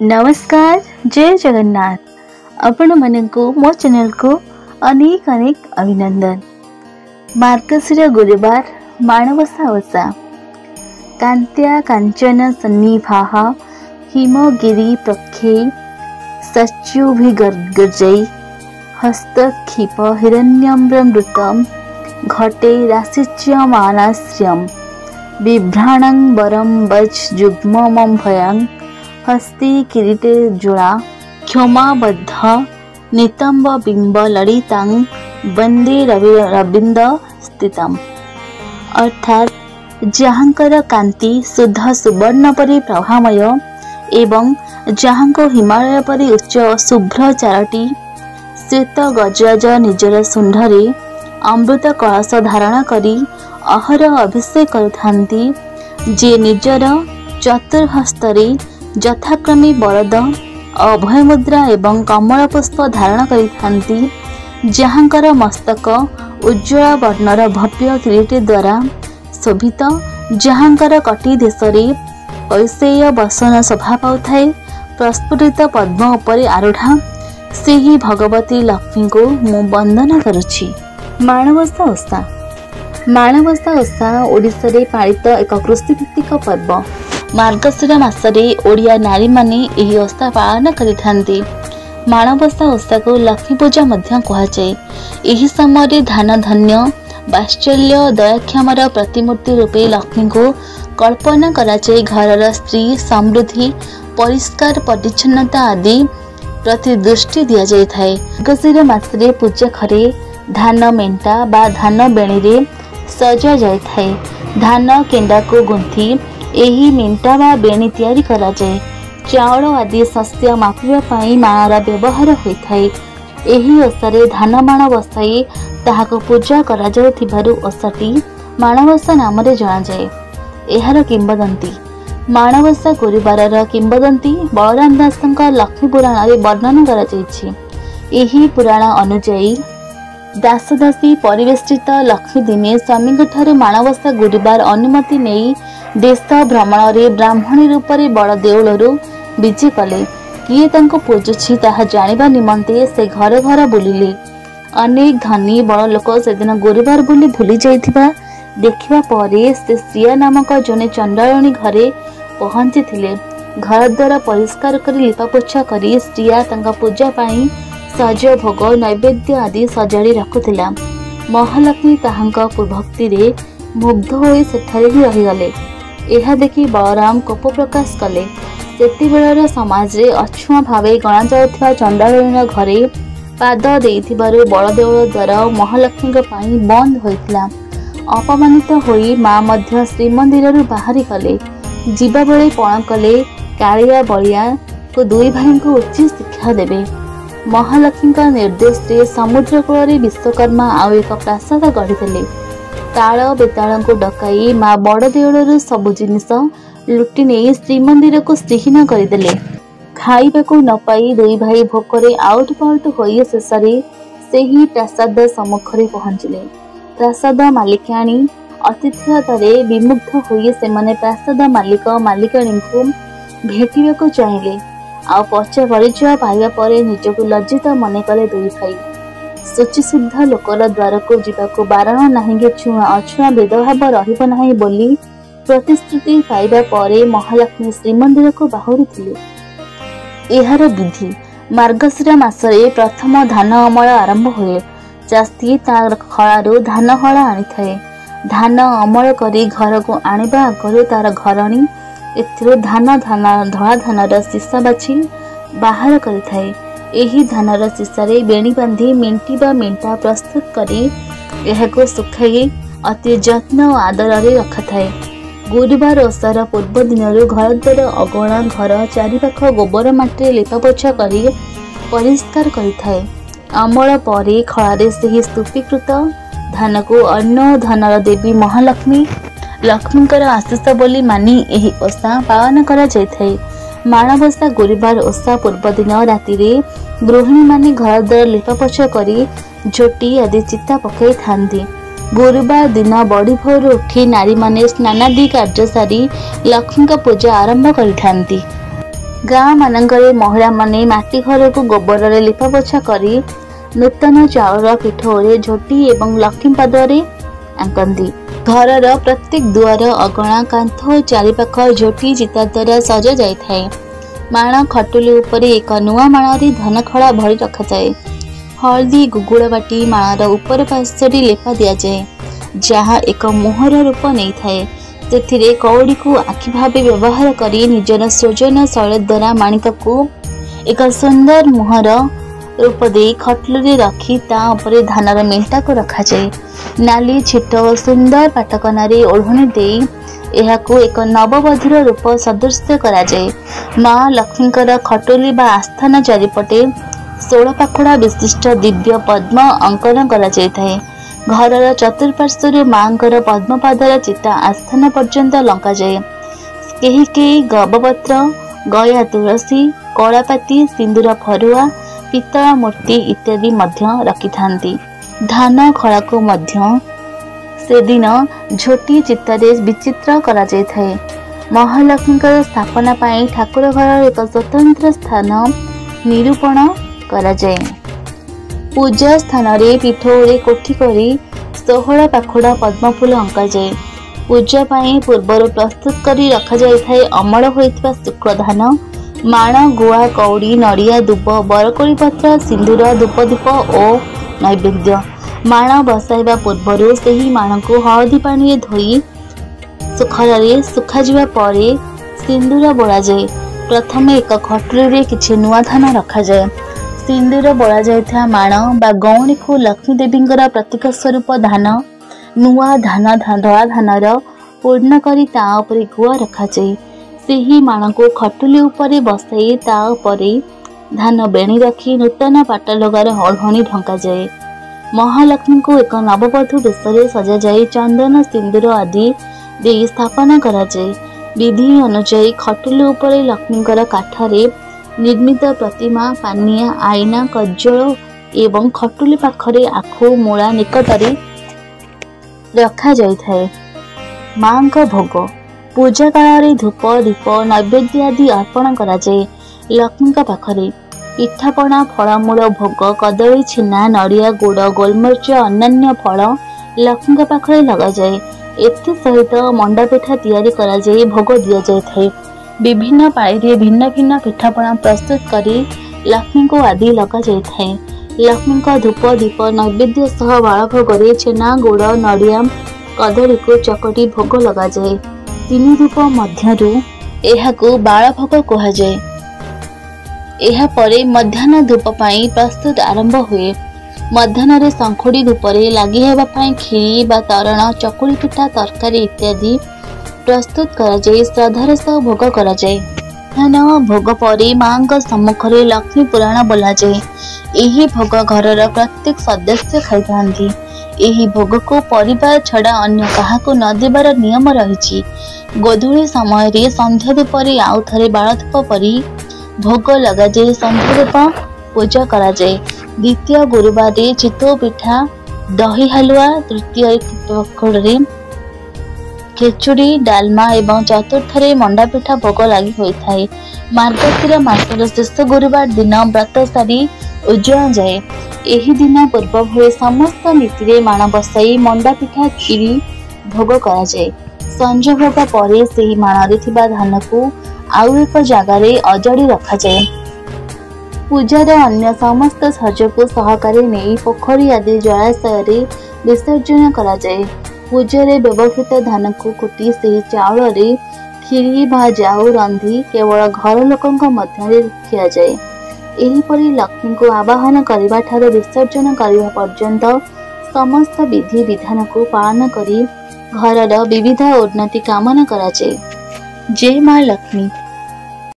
नमस्कार जय जगन्नाथ आपण मानकु मो चैनल को अनेक अनेक अभिनंदन। मार्गशीर गुरुवार माणवसा ओषा कांत्या कांचन सन्निभाः हिमगिरि प्रखे सच्युभिगर्जै हस्तक्षिप हिरण्यम्रमृतं घटे राशिच्यमानाश्रियं बिभ्राणं वरं वज्जुग्मं भयं हस्ते किरीटे जोड़ा क्षमाबद्ध नितंब बिंब ललितां वंदे रविंद स्थितम्। अर्थात जहाँकर कांति शुद्ध सुवर्ण परि प्रभामय एवं जहाँको हिमालय परि उच्च शुभ्र चारोटी श्वेत गजराज निजर सुंढरे अमृत कलश धारण करी अहरह अभिषेक करुथांती जे निजर चतुर्हस्तरे यथाक्रमे वरद अभय मुद्रा एवं कमल पुष्प धारण करिथांती जहाँकर मस्तक उज्ज्वल वर्णर भव्य किरीट द्वारा शोभित जहाँकर कटी देशरे कैसेय बसन शोभा पाउथाए प्रस्फुटित पद्म उपरे आरूढ़ा से ही भगवती लक्ष्मी को मु वंदना करुछि। माणवसा ओषा माणवसा ओषा ओडिशा रे पालित एक कृषिभित्तिक पर्व। मार्गशीर मासरे ओडिया नारी माने एही ओषा पालन करिथांती। माणवसा ओषा को लक्ष्मी पूजा मध्य कहुए। एही समय धान धन्य वात्सल्य दयाक्षमार प्रतिमूर्ति रूपे लक्ष्मी को कल्पना कराଯାए। घरर स्त्री समृद्धि परिष्कार परिच्छन्नता आदि प्रति दृष्टि दि जाए। मार्गशीर मासरे पूजा घरे धान मेंटा बा धान बेणी रे सजा जाए। धान केंडा को गुंथी एही मेंटा बा बेणी तैयारी करा जाए। चाउल आदि शस्य मापिबा पई माणर व्यवहार होइथाए। एही ओषारे धान माण बसाई ताहाको पूजा करा जाउथिबारु ओषाटी माणवसा नाम रे जणा जाए। एहार किंबदंती माणवसा गुरुवारर किंबदंती बलराम दासଙ୍କ लक्ष्मी पुराण रे वर्णन करा जाइछि। एही पुराण अनुଯାयी दासदासी परिवेष्टित लक्ष्मी दिने स्वामी ठारू माणवसा गुरुवार अनुमति नहीं देश भ्रमण रे ब्राह्मणी रूप रे बड़ देउलरू विजे कले। किए तांको पूजुछि ताहा जानिबा निमंते से घर घर बुलिले। अनेक धनी बड़ लोक से दिन गुरुवार बुली भूली जाइथिबा देखिबा परे से श्रिया नामक जने चंडालनी घरे पहुंची थिले। घर द्वार परिष्कार करी लिपापोछा करी श्रिया तांका पूजा पाई सज भोग नैवेद्य आदि सजाड़ी रखुथिला। महालक्ष्मी ताहांका भक्ति रे मुग्ध होई सेठारे ही रहिगले। एहा देखि बलराम कोप प्रकाश कले। सेतिबेलर समाज रे अछुआ भावे गणा जाउथिबा चंडालनी घरे पाद देइथिबारु बड़देउल द्वार महालक्ष्मी पाई बंद होइथिला। अपमानित होई मां मध्य श्रीमंदिररु बाहरी कले। जीवा बेले पण कले कालिया बलिया को दुई भाई को उचित शिक्षा देबे। महालक्ष्मी का निर्देश रे समुद्र कूल विश्वकर्मा आउ एक प्रासाद गढ़ी। ताल बेताल को डकाई माँ बड़ देउलरू सबु जिनिस लुटि नहीं श्रीमंदिर को श्रीहीन करदे। खाइबा को न पाई दुई भाई भोकरे आउट पाउट होई शेषरे से ही प्रासाद सम्मुखरे पहुंचले। प्रासाद मालिकाणी अतिथ्यतारे विमुग्ध होई से माने प्रासाद मालिक मालिकाणी को भेटिबा को चाहिले। आ पचा परिचय पाइबा परे निजको लज्जित मन कले दुई भाई। शुचिशुद्ध लोकर द्वार को जीवाको बारण नाही छुआ अछुआ भेदभाव रहिब नाही बोली प्रतिश्रुति पाइबा परे महालक्ष्मी श्रीमंदिर को बाहुरी थिले। एहार विधि मार्गशीर मासरे प्रथम धान अमल आरंभ हुए। चाषी तार खଳାରୁ धान हळा आनिथाए। धान अमल करी घर को आनिबा आगରୁ तार घरणी एथिरो धान धଳା धानर सीसा बाछि बाहर करिथाए। एही धानर सीसारे बेणी बांधी मेंटी बा मेंटा प्रस्तुत करी एहाको सुखाई अति जत्न और आदर रे रखथाए। गुरुवार ओषार पूर्व दिन घर द्वार अगणा घर चारिपाख गोबर माटी लिपापोछा करी परिष्कार करिथाए। अमल परे खଳାରେ ସେହି स्तूपीकृत धान को अन्न धनर देवी महालक्ष्मी लक्ष्मीकर आशीष बोली मानी एही ओषा पालन करा जायथाए। माणवसा गुरुवार ओषा पूर्व दिन राति रे गृहिणी माने घर द्वार लिपापोछा करी झोटी आदि चिता पकाई थांती। गुरुवार दिन बड़ी भोर उठी नारी माने स्नानादि कार्य सारी लक्ष्मी का पूजा आरंभ करिथांती। गाँ मानकरे महिला माने माटी घर को गोबर लिपा पोछा करी नूतन चाउर पिठोरे झोटी एवं लक्ष्मी पादरे आंकती। घर प्रत्येक दुआर अगणा कांथ और चारिपाख झोटी चिता द्वारा सजा जाए। माण खटुली उपरे एक नुआ माण धान खड़ा भरी रखा जाए। हलदी गुगुड़ बाटी माणर उपर पार्श्व लेपा दि जाए, जहाँ एक मोहर रूप नहीं थाए। से कौड़ी को आखि भाव व्यवहार करी निजर सृजनशैल द्वारा माणिक को एक सुंदर मुहर रूप दे खटलुरी रखी तापर धानर मेंटा को रखा जाए। नाली छिट और सुंदर पाटकनारे ओढ़णी दे एहाकू एक नववधूर रूप सदृश्य करा जाए। माँ लक्ष्मीकर खटुली बा आस्थान चारिपटे 16 पाखुड़ा विशिष्ट दिव्य पद्म अंकन करा जाए। घरर चतुर्पार्श्वर मांकर पद्मपादर चिता आस्थान पर्यंत लंका जाए। कहीं गबपत्र गया तुलसी कलापाती सिंदूर फरुआ पितल मूर्ति इत्यादि मध्य रखि थांती। धान खड़ा को मध्य से दिन झोटी चित्तारे विचित्र करा जाय थाए। महालक्ष्मी स्थापना पाई ठाकुर घर एक स्वतंत्र स्थान निरूपण करा जाए। पूजा स्थान रे पीठोरे कोठी करी 16 पाखुड़ा पद्मफूल अंका जाए। पूजा पाई पूर्वर प्रस्तुत करी रखा जाय थाए। अमल होइतबा शुक्ल धान माण गुआ कौड़ी नड़िया दुब बरकोली पत्र सिंदूर धूपदीप और नैवेद्य। माण बसाइबा पूर्वर से ही माण को हलदी पानी धोई सुखर सुखा जावा परे सिंदूर बोला जाए। प्रथम एक खटुली रे किछि नुआ धान रखा जाए। सिंदूर बोला जाइथा माण बा गौणी को लक्ष्मी देवींकर प्रतीक स्वरूप धान नुआ धान धड़ा धानर पूर्ण करी ता उपरे गुआ रखा जाए। सेही माण को खटुली उपरे बसाई ता उपरे धान बेणी रखी नूतन पाट लगार ओढ़णी ढंका जाए। महालक्ष्मी को एक नववधू बेशरे सजा जाए। चंदन सिंदूर आदि दे स्थापना करा जाए। विधि अनुसार खटुली उपरे लक्ष्मीकर काठरे निर्मित प्रतिमा पानिया आईना कज्जल एवं खटुली पाखरे आखु मूला निकटरे रखा जाए। मां को भोग पूजा काल धूप दीप नैवेद्य आदि अर्पण करा जाए। लक्ष्मी पाखरे पिठापणा फलमूल भोग कदली छेना नड़िया गुड़ गोलमरीच अन्य फल लक्ष्मी पाखरे लगा जाए। एथि सहित मंडा पिठा तैयारी करा जाए भोग दि जाए। विभिन्न पाई भिन्न भिन्न पिठापणा प्रस्तुत करी लक्ष्मी को आदि लगा जाए। लक्ष्मी का धूप दीप नैवेद्य सह बाल भोग छेना गुड़ नड़िया कदली को चकटी भोग लगा जाए। 3 रूप मध्यरु एहाकू बाल भोग कहा जाए। एहा परे मध्याह्न धूप पाई प्रस्तुत आरंभ हुए। मध्याह्न शंखुड़ी धूपरे लगी हेबा पाई खीरी बा तरण चकुली पिठा तरकारी इत्यादि प्रस्तुत करा जाए। श्रद्धार सह भोग करा जाए। मध्याह्न भोग परे मां का सम्मुखरे लक्ष्मी पुराण बोला जाए। एही भोग घरर प्रत्येक सदस्य खाई थांती। एही भोग को परिवार छड़ा अन्य काहाको न देबार नियम रहिछि। गोधूली समय रे संध्या धूपरे आउ थरे बाळ धूप परी भोग लगा जाए। संध्या धूप पूजा करा जाए। द्वितीय गुरुवार रे चितौ पिठा दही हलुआ तृतीय पखोड़े खेचुड़ी डालमा एवं चतुर्थ मंडा पिठा भोग लगी होता है। मार्गशीर मासर शेष गुरुवार दिन व्रत सारी उज्जवल जाए। एही दिन पूर्व भले समस्त नीति माण बसाई मंडा पिठा खीरी भोग करा जाए। संज भोग पर से माण धान को आउ एक जगार अजाड़ी रखा जाए। पूजार अन्य समस्त सर्ज को सहकारी नहीं पोखरी आदि जलाशय विसर्जन करा जाए। पूजा व्यवहृत धान को कुटी से चाउल खीरी बा जाऊ रंधी केवल घर लोकों मध्य खिया जाए। एहीपरि लक्ष्मी को आवाहन करने ठार विसर्जन करने पर्यंत समस्त विधि विधान को पालन करी घरर विविध उन्नति कामना करा जाए। जय मां लक्ष्मी।